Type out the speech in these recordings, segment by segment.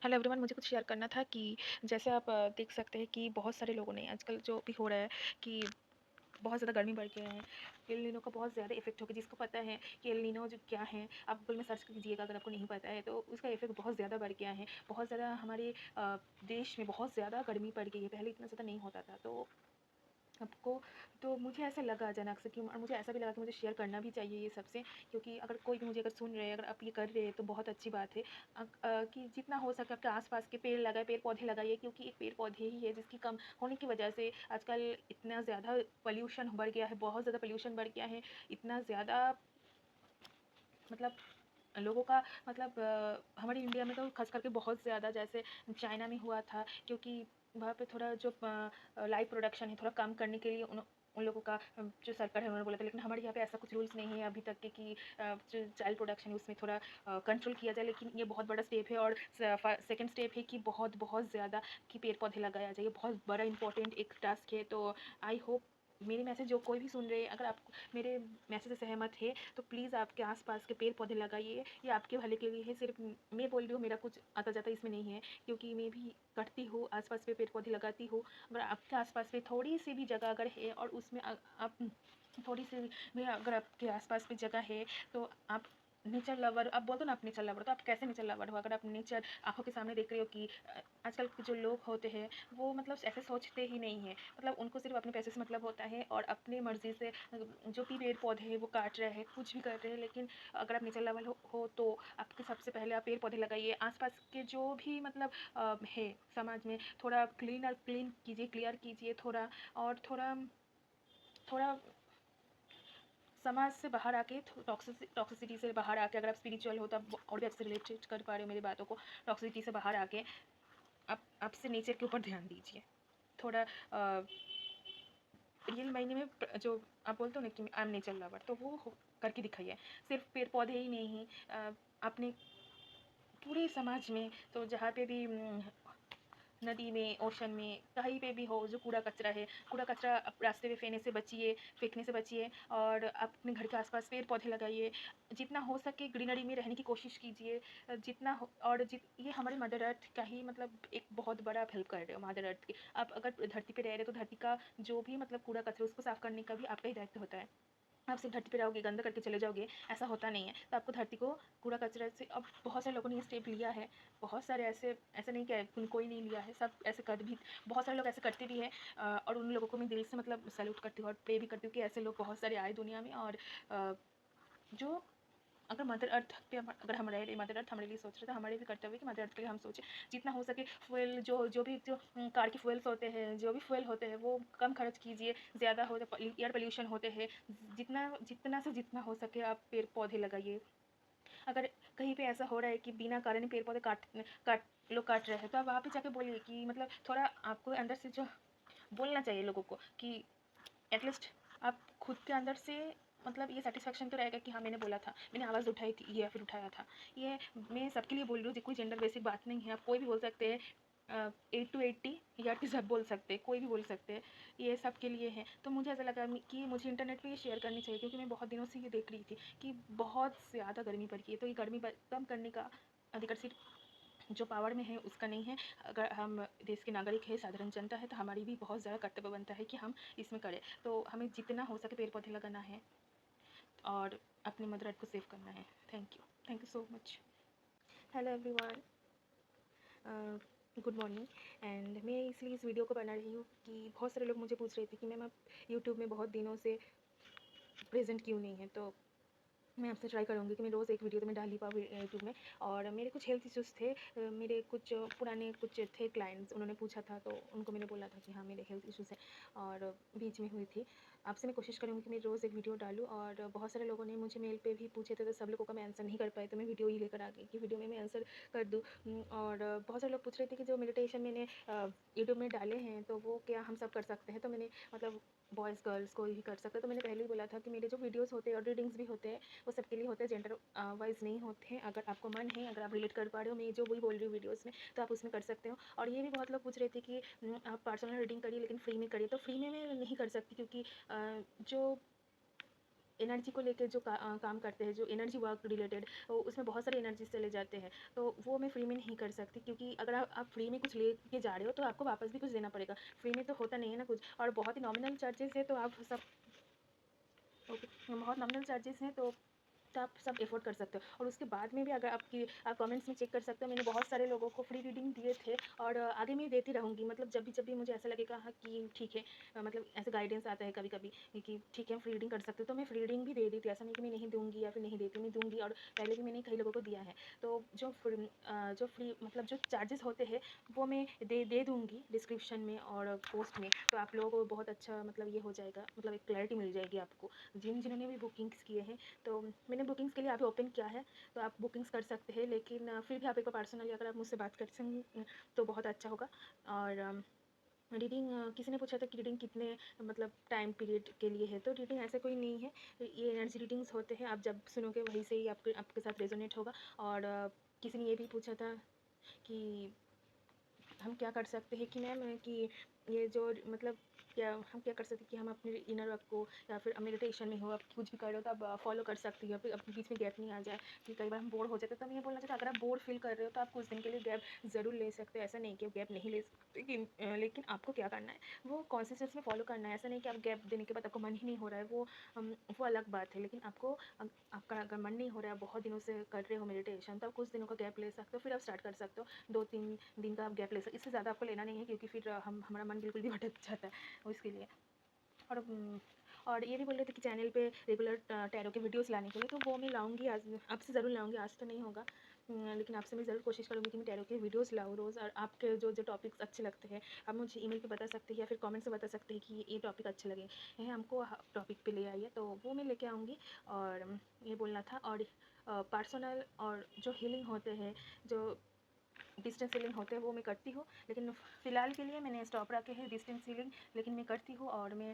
Hello everyone, मुझे कुछ share करना था कि जैसे आप देख सकते हैं कि बहुत सारे लोगों ने आजकल जो भी हो रहा है कि बहुत ज़्यादा गर्मी बढ़ गया है। एल नीनो का बहुत ज़्यादा इफेक्ट होगा। जिसको पता है कि एल नीनो जो क्या है, आप गूगल में सर्च कीजिएगा अगर आपको नहीं पता है तो। उसका इफेक्ट बहुत ज़्यादा बढ़ गया है। बहुत ज़्यादा हमारे देश में बहुत ज़्यादा गर्मी पड़ गई है। पहले इतना ज़्यादा नहीं होता था। तो आपको तो मुझे ऐसा लगा अचानक से कि, और मुझे ऐसा भी लगा कि मुझे शेयर करना भी चाहिए ये सबसे, क्योंकि अगर कोई भी मुझे अगर सुन रहे हैं, अगर आप ये कर रहे हैं तो बहुत अच्छी बात है। कि जितना हो सके आपके आसपास के पेड़ लगाए, पेड़ पौधे लगाइए, क्योंकि एक पेड़ पौधे ही है जिसकी कम होने की वजह से आजकल इतना ज़्यादा पॉल्यूशन बढ़ गया है। बहुत ज़्यादा पॉल्यूशन बढ़ गया है। इतना ज़्यादा मतलब लोगों का मतलब हमारे इंडिया में तो खास करके बहुत ज़्यादा, जैसे चाइना में हुआ था, क्योंकि वहाँ पे थोड़ा जो लाइट प्रोडक्शन है थोड़ा कम करने के लिए उन लोगों का जो सरकार है उन्होंने बोला था। लेकिन हमारे यहाँ पे ऐसा कुछ रूल्स नहीं है अभी तक के कि जो चाइल्ड प्रोडक्शन है उसमें थोड़ा कंट्रोल किया जाए। लेकिन ये बहुत बड़ा स्टेप है। और सेकंड स्टेप है कि बहुत बहुत ज़्यादा कि पेड़ पौधे लगाया जाए। बहुत बड़ा इंपॉर्टेंट एक टास्क है। तो आई होप मेरे मैसेज जो कोई भी सुन रहे हैं, अगर आप मेरे मैसेज से सहमत है तो प्लीज़ आपके आसपास के पेड़ पौधे लगाइए। ये आपके भले के लिए है। सिर्फ मैं बोल रही हूँ, मेरा कुछ आता जाता इसमें नहीं है, क्योंकि मैं भी करती हूँ, आसपास पे पेड़ पौधे लगाती हूँ। अगर आपके आसपास पे थोड़ी सी भी जगह अगर है और उसमें आप थोड़ी सी भी अगर आपके आसपास पे जगह है तो आप नेचर लवर, आप बोल दो ना आप नेचर लवर, तो आप कैसे नेचर लवर हो? अगर आप नेचर आंखों के सामने देख रहे हो कि आजकल के जो लोग होते हैं वो मतलब ऐसे सोचते ही नहीं है। मतलब उनको सिर्फ अपने पैसे से मतलब होता है और अपनी मर्ज़ी से जो भी पेड़ पौधे हैं वो काट रहे हैं, कुछ भी कर रहे हैं। लेकिन अगर आप नेचर लवर हो तो आपके सबसे पहले आप पेड़ पौधे लगाइए। आसपास के जो भी मतलब है समाज में थोड़ा क्लीन कीजिए, क्लियर कीजिए थोड़ा। और थोड़ा थोड़ा समाज से बाहर आके, टॉक्सिसिटी से बाहर आके, अगर आप स्पिरिचुअल हो तो आप और भी अच्छे रिलेटेड कर पा रहे हो मेरी बातों को। टॉक्सिसिटी से बाहर आके आप आपसे नेचर के ऊपर ध्यान दीजिए थोड़ा। रियल मायने में जो आप बोलते हो ना कि आई एम नेचर लवर, तो वो करके दिखाइए। सिर्फ पेड़ पौधे ही नहीं, अपने पूरे समाज में, तो जहाँ पे भी नदी में, ओशन में, कहीं पे भी हो जो कूड़ा कचरा रास्ते पे फेंकने से बचिए। और अपने घर के आसपास पेड़ पौधे लगाइए। जितना हो सके ग्रीनरी में रहने की कोशिश कीजिए। जितना हो, और ये हमारे मदर अर्थ का ही मतलब एक बहुत बड़ा आप हेल्प कर रहे हो मदर अर्थ की। आप अगर धरती पे रह रहे हो तो धरती का जो भी मतलब कूड़ा कचरा उसको साफ़ करने का भी आपका ही दायित्व होता है। आप सिर्फ धरती पे रहोगे, गंदा करके चले जाओगे, ऐसा होता नहीं है। तो आपको धरती को कूड़ा कचरा से, अब बहुत सारे लोगों ने ये स्टेप लिया है। बहुत सारे ऐसे नहीं कि कोई नहीं लिया है, सब ऐसे कर भी, बहुत सारे लोग ऐसे करते भी हैं। और उन लोगों को मैं दिल से मतलब सैल्यूट करती हूँ और प्रे भी करती हूँ कि ऐसे लोग बहुत सारे आए दुनिया में। और जो अगर मदर अर्थ पे अगर हम रह रहे, मदर अर्थ हमारे लिए सोच रहे, तो हमारे भी कर्तव्य है कि मदर अर्थ के लिए हम सोचें। जितना हो सके फ्यूल जो कार के फ्यूल्स होते हैं, जो भी फ्यूल होते हैं वो कम खर्च कीजिए। ज़्यादा हो तो एयर पोल्यूशन होते हैं। जितना से जितना हो सके आप पेड़ पौधे लगाइए। अगर कहीं पे ऐसा हो रहा है कि बिना कारण पेड़ पौधे काट रहे हैं, तो आप वहाँ पे जाके बोलिए कि मतलब थोड़ा आपको अंदर से जो बोलना चाहिए लोगों को कि एटलीस्ट आप खुद के अंदर से मतलब ये सेटिस्फेक्शन तो रहेगा कि हाँ मैंने बोला था, मैंने आवाज़ उठाई थी या फिर उठाया था। ये मैं सबके लिए बोल रही हूँ, कोई जेंडर बेसिक बात नहीं है। आप कोई भी बोल सकते हैं, 8 to 80 या कि सब बोल सकते हैं, कोई भी बोल सकते हैं। ये सब के लिए है। तो मुझे ऐसा लगा कि मुझे इंटरनेट पे ये शेयर करनी चाहिए, क्योंकि मैं बहुत दिनों से ये देख रही थी कि बहुत ज़्यादा गर्मी पड़ गई है। तो ये गर्मी कम करने का अधिकार सिर्फ जो पावर में है उसका नहीं है। अगर हम देश के नागरिक हैं, साधारण जनता है, तो हमारी भी बहुत ज़्यादा कर्तव्य बनता है कि हम इसमें करें। तो हमें जितना हो सके पेड़ पौधे लगाना है और अपने मदर अर्थ को सेव करना है। Thank you so much. Hello everyone, good morning. And मैं इसलिए इस वीडियो को बना रही हूँ कि बहुत सारे लोग मुझे पूछ रहे थे कि मैम आप यूट्यूब में बहुत दिनों से प्रेजेंट क्यों नहीं है। तो मैं आपसे ट्राई करूँगी कि मैं रोज़ एक वीडियो तो मैं डाल ही पाऊँ यूट्यूब में। और मेरे कुछ हेल्थ इश्यूज़ थे, मेरे कुछ पुराने कुछ थे क्लाइंट्स, उन्होंने पूछा था तो उनको मैंने बोला था कि हाँ मेरे हेल्थ इश्यूज़ हैं और बीच में हुई थी। आपसे मैं कोशिश करूँगी कि मैं रोज़ एक वीडियो डालूँ। और बहुत सारे लोगों ने मुझे मेल पे भी पूछे थे, तो सब लोगों का मैं आंसर नहीं कर पाई, तो मैं वीडियो ही लेकर आ गई कि वीडियो में मैं आंसर कर दूँ। और बहुत सारे लोग पूछ रहे थे कि जो मेडिटेशन मैंने यूट्यूब में डाले हैं तो वो क्या हम सब कर सकते हैं। तो मैंने मतलब बॉयज़ गर्ल्स कोई भी कर सकता है। तो मैंने पहले ही बोला था कि मेरे जो वीडियोज़ होते हैं और रीडिंग्स भी होते हैं वो सबके लिए होते हैं, जेंडर वाइज़ नहीं होते हैं। अगर आपको मन है, अगर आप रिलेट कर पा रहे हो मैं जो वही बोल रही हूँ वीडियोज़ में, तो आप उसमें कर सकते हो। और ये भी बहुत लोग पूछ रहे थे कि आप पर्सनल रीडिंग करिए लेकिन फ्री में करिए। तो फ्री में मैं नहीं कर सकती, क्योंकि जो एनर्जी को लेके जो काम करते हैं, जो एनर्जी वर्क रिलेटेड, उसमें बहुत सारे एनर्जीज चले जाते हैं। तो वो मैं फ्री में नहीं कर सकती, क्योंकि अगर आप फ्री में कुछ लेके जा रहे हो तो आपको वापस भी कुछ देना पड़ेगा। फ्री में तो होता नहीं है ना कुछ, और बहुत ही नॉमिनल चार्जेस है, तो आप सब ओके, बहुत नॉमिनल चार्जेस हैं, तो आप सब एफोर्ड कर सकते हो। और उसके बाद में भी अगर आप कमेंट्स में चेक कर सकते हो, मैंने बहुत सारे लोगों को फ्री रीडिंग दिए थे, और आगे मैं देती रहूँगी। मतलब जब भी मुझे ऐसा लगेगा हाँ कि ठीक है, मतलब ऐसे गाइडेंस आता है कभी कभी कि ठीक है फ्री रीडिंग कर सकते हो, तो मैं फ्री रीडिंग भी दे देती हूँ। ऐसा नहीं कि मैं नहीं दूँगी या फिर नहीं देती, मैं दूँगी, और पहले भी मैंने कई लोगों को दिया है। तो जो फ्री मतलब जो चार्जेस होते हैं वो मैं दे दूँगी डिस्क्रिप्शन में और पोस्ट में। तो आप लोगों को बहुत अच्छा मतलब ये हो जाएगा, मतलब एक क्लैरिटी मिल जाएगी आपको, जिन्होंने भी बुकिंग्स किए हैं। तो मैंने बुकिंग्स के लिए अभी ओपन किया है, तो आप बुकिंग्स कर सकते हैं। लेकिन फिर भी आप एक बार पर्सनली अगर आप मुझसे बात कर सकें तो बहुत अच्छा होगा। और रीडिंग किसी ने पूछा था कि रीडिंग कितने मतलब टाइम पीरियड के लिए है, तो रीडिंग ऐसा कोई नहीं है, ये एनर्जी रीडिंग्स होते हैं। आप जब सुनोगे वहीं से ही आपके साथ रेजोनेट होगा। और किसी ने ये भी पूछा था कि हम क्या कर सकते हैं कि मैम कि ये जो मतलब क्या हम क्या कर सकते हैं कि हम अपने इनर वर्क को या फिर मेडिटेशन में हो, आप कुछ भी कर रहे हो तो आप फॉलो कर सकती हो, फिर अपने बीच में गैप नहीं आ जाए। कि कई बार हम बोर हो जाते हैं, तो मैं ये बोलना चाहती हूँ, अगर आप बोर फील कर रहे हो तो आप कुछ दिन के लिए गैप ज़रूर ले सकते हो। ऐसा नहीं कि आप गैप नहीं ले सकते, लेकिन आपको क्या करना है, वो कॉन्सिस्टेंस में फॉलो करना है। ऐसा नहीं कि आप गैप देने के बाद आपको मन ही नहीं हो रहा है, वो अलग बात है। लेकिन आपको आपका अगर मन नहीं हो रहा है, बहुत दिनों से कर रहे हो मेडिटेशन, तो आप कुछ दिनों का गैप ले सकते हो, फिर आप स्टार्ट कर सकते हो। 2-3 दिन का आप गैप ले सकते, इससे ज़्यादा आपको लेना नहीं है, क्योंकि फिर हमारा मन बिल्कुल भी भटक जाता है उसके लिए। और और ये भी बोल रहे थे कि चैनल पे रेगुलर टैरो के वीडियोस लाने के लिए, तो वो मैं लाऊंगी, आज आपसे ज़रूर लाऊंगी, आज तो नहीं होगा। लेकिन आपसे मैं ज़रूर कोशिश करूँगी कि मैं टैरो के वीडियोस लाऊँ रोज़। और आपके जो जो टॉपिक्स अच्छे लगते हैं आप मुझे ईमेल पे बता सकते हैं या फिर कमेंट से बता सकते हैं कि ये टॉपिक अच्छे लगे हैं, हमको टॉपिक पे ले आइए, तो वो मैं लेके आऊँगी। और ये बोलना था। और पर्सनल और जो हीलिंग होते हैं, जो डिस्टेंस हीलिंग होते हैं, वो मैं करती हूँ। लेकिन फ़िलहाल के लिए मैंने स्टॉप रखे हैं डिस्टेंस हीलिंग, लेकिन मैं करती हूँ। और मैं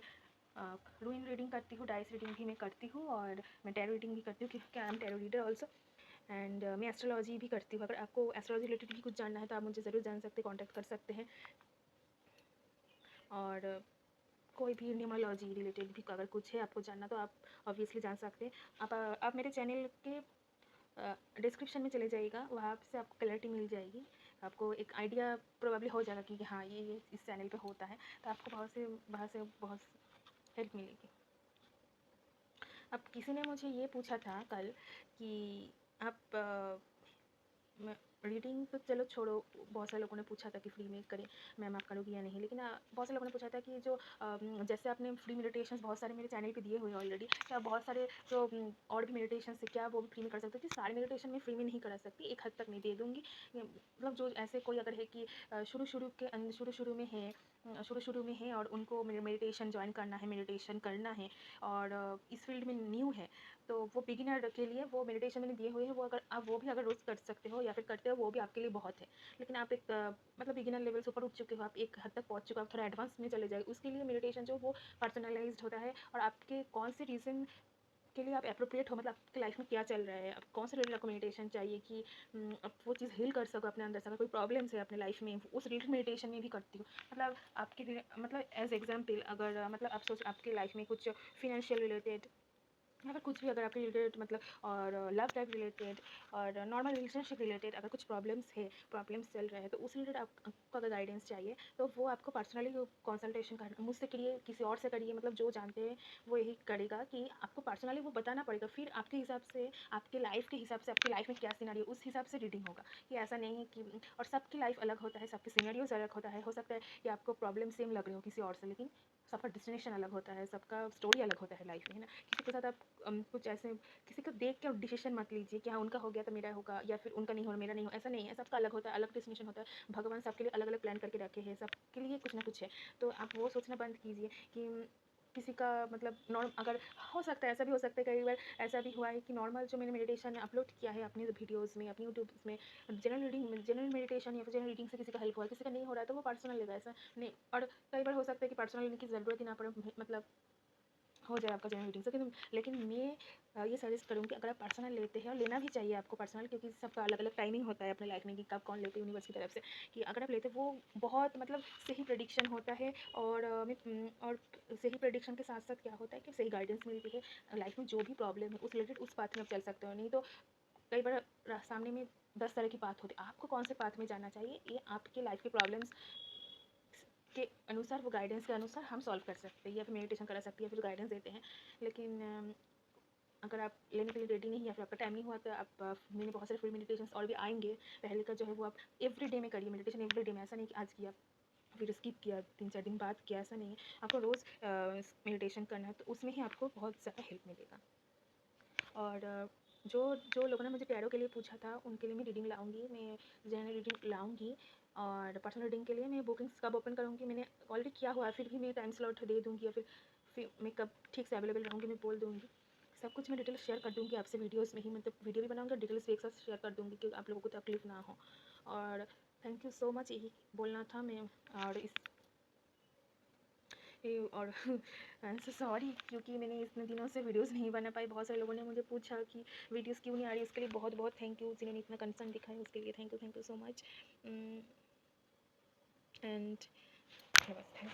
रूइन रीडिंग करती हूँ, डाइस रीडिंग भी मैं करती हूँ, और मैं टैरो रीडिंग भी करती हूँ, क्योंकि I am tarot reader also. And मैं एस्ट्रोलॉजी भी करती हूँ। अगर आपको एस्ट्रोलॉजी रिलेटेड भी कुछ जानना है तो आप मुझे ज़रूर जान सकते, कॉन्टैक्ट कर सकते हैं। और कोई भी न्यूमरोलॉजी रिलेटेड भी अगर कुछ है आपको जानना, तो आप ऑब्वियसली जान सकते हैं। आप मेरे चैनल के डिस्क्रिप्शन में चले जाइएगा, वहाँ से आपको क्लैरिटी मिल जाएगी। आपको एक आइडिया प्रोबेबली हो जाएगा कि हाँ ये इस चैनल पे होता है, तो आपको वहाँ से बहुत हेल्प मिलेगी। अब किसी ने मुझे ये पूछा था कल कि आप रीडिंग तो चलो छोड़ो, बहुत सारे लोगों ने पूछा था कि फ्री में करें, मैम आप करोगी या नहीं। लेकिन बहुत सारे लोगों ने पूछा था कि जो जैसे आपने फ्री मेडिटेशंस बहुत सारे मेरे चैनल पे दिए हुए हैं ऑलरेडी, क्या बहुत सारे जो और भी मेडिटेशन है क्या वो भी फ्री में कर सकते हो? कि सारे मेडिटेशन में फ्री में नहीं करा सकती, एक हद तक मैं दे दूँगी। मतलब जो ऐसे कोई अगर है कि शुरू में है और उनको मेडिटेशन ज्वाइन करना है, मेडिटेशन करना है, और इस फील्ड में न्यू है, तो वो बिगिनर के लिए वो मेडिटेशन मैंने दिए हुए हैं, वो अगर आप वो भी अगर रोज़ कर सकते हो या फिर करते हो, वो भी आपके लिए बहुत है। लेकिन आप एक मतलब बिगिनर लेवल से ऊपर उठ चुके हो, आप एक हद तक पहुँच चुके हो, आप थोड़ा एडवांस में चले जाए, उसके लिए मेडिटेशन जो वो पर्सनलाइज्ड होता है, और आपके कौन से रीज़न के लिए आप एप्रोप्रिएट हो, मतलब आपकी लाइफ में क्या चल रहा है, आप कौन से रिलेटेड आपको मेडिटेशन चाहिए कि आप वो चीज़ हील कर सको अपने अंदर से। अगर कोई प्रॉब्लम्स है अपने लाइफ में, उस रिलेटेड मेडिटेशन में भी करती हूँ। मतलब आपके मतलब एज एग्जाम्पल अगर मतलब आप सोच आपकी लाइफ में कुछ फिनेंशियल रिलेटेड या फिर कुछ भी अगर आपके रिलेटेड मतलब, और लव लाइफ रिलेटेड और नॉर्मल रिलेशनशिप रिलेटेड अगर कुछ प्रॉब्लम्स चल रहे हैं, तो उस रिलेटेड आपको अगर गाइडेंस चाहिए, तो वो आपको पर्सनली कंसल्टेशन कर मुझसे करिए, किसी और से करिए, मतलब जो जानते हैं वो यही करेगा कि आपको पर्सनली वो बताना पड़ेगा। फिर आपके हिसाब से, आपके लाइफ के हिसाब से, आपकी लाइफ में क्या सिनेरियो, उस हिसाब से रीडिंग होगा। कि ऐसा नहीं है कि, और सबकी लाइफ अलग होता है, सबके सिनेरियोज अलग होता है। हो सकता है कि आपको प्रॉब्लम सेम लग रही हो किसी और से, लेकिन सबका डेस्टिनेशन अलग होता है, सबका स्टोरी अलग होता है लाइफ में, है ना। किसी के साथ आप कुछ ऐसे किसी को देख के डिसीजन मत लीजिए कि हाँ उनका हो गया तो मेरा होगा, या फिर उनका नहीं हो मेरा नहीं हो, ऐसा नहीं है। सबका अलग होता है, अलग डेस्टिनेशन होता है, भगवान सबके लिए अलग अलग प्लान करके रखे हैं, सबके लिए कुछ ना कुछ है। तो आप वो सोचना बंद कीजिए कि किसी का मतलब नॉर्म अगर हो सकता है, ऐसा भी हो सकता है, कई बार ऐसा भी हुआ है कि नॉर्मल जो मैंने मेडिटेशन अपलोड किया है अपने वीडियोज़ में, अपनी यूट्यूब में, जनरल मेडिटेशन या फिर जनरल रीडिंग से किसी का हेल्प हुआ है, किसी का नहीं हो रहा है, तो वो पर्सनल लेगा, ऐसा नहीं। और कई बार हो सकता है कि पर्सनल लेने की ज़रूरत ही ना पड़े, मतलब हो जाए आपका जेन्युइन रीडिंग से। लेकिन मैं ये सजेस्ट करूँगी, अगर आप पर्सनल लेते हैं, और लेना भी चाहिए आपको पर्सनल, क्योंकि सबका अलग अलग टाइमिंग होता है अपने लाइफ में कि कब कौन लेते हैं यूनिवर्स की तरफ से, कि अगर आप लेते हैं वो बहुत मतलब सही प्रेडिक्शन होता है। और सही प्रेडिक्शन के साथ साथ क्या होता है कि सही गाइडेंस मिलती है लाइफ में, जो भी प्रॉब्लम है उस रिलेटेड उस पाथ में आप चल सकते हो। नहीं तो कई बार सामने में 10 तरह की पाथ होती है, आपको कौन से पाथ में जाना चाहिए ये आपके लाइफ के प्रॉब्लम्स के अनुसार, वो गाइडेंस के अनुसार हम सॉल्व कर सकते हैं, या फिर मेडिटेशन करा सकते हैं, या फिर गाइडेंस देते हैं। लेकिन अगर आप लेने के लिए रेडी नहीं, या फिर आपका टाइम नहीं हुआ, तो आप मैंने बहुत सारे फ्री मेडिटेशन और भी आएंगे। पहले का जो है वो आप एवरी डे में करिए मेडिटेशन, एवरी डे में। ऐसा नहीं कि आज किया फिर स्किप किया 3-4 दिन बाद किया, ऐसा नहीं है। आपको रोज़ मेडिटेशन करना है, तो उसमें ही आपको बहुत ज़्यादा हेल्प मिलेगा। और जो जो लोगों ने मुझे टैरो के लिए पूछा था उनके लिए मैं रीडिंग लाऊंगी, मैं जनरल रीडिंग लाऊंगी। और पर्सनल रीडिंग के लिए मैं बुकिंग्स कब ओपन करूँगी, मैंने ऑलरेडी किया हुआ है, फिर भी मैं टाइम स्लॉट दे दूँगी, या फिर मैं कब ठीक से अवेलेबल रहूँगी मैं बोल दूँगी। सब कुछ मैं डिटेल शेयर कर दूँगी आपसे वीडियोस में ही, मतलब वीडियो भी बनाऊँगी, डिटेल्स भी एक साथ शेयर कर दूँगी कि आप लोगों को तकलीफ ना हो। और थैंक यू सो मच, यही बोलना था मैं। और और आई एम सो सॉरी, क्योंकि मैंने इतने दिनों से वीडियोस नहीं बना पाई। बहुत सारे लोगों ने मुझे पूछा कि वीडियोस क्यों नहीं आ रही, उसके लिए बहुत बहुत थैंक यू। जिन्होंने इतना कंसर्न दिखाया उसके लिए thank you so much. And बस थैंक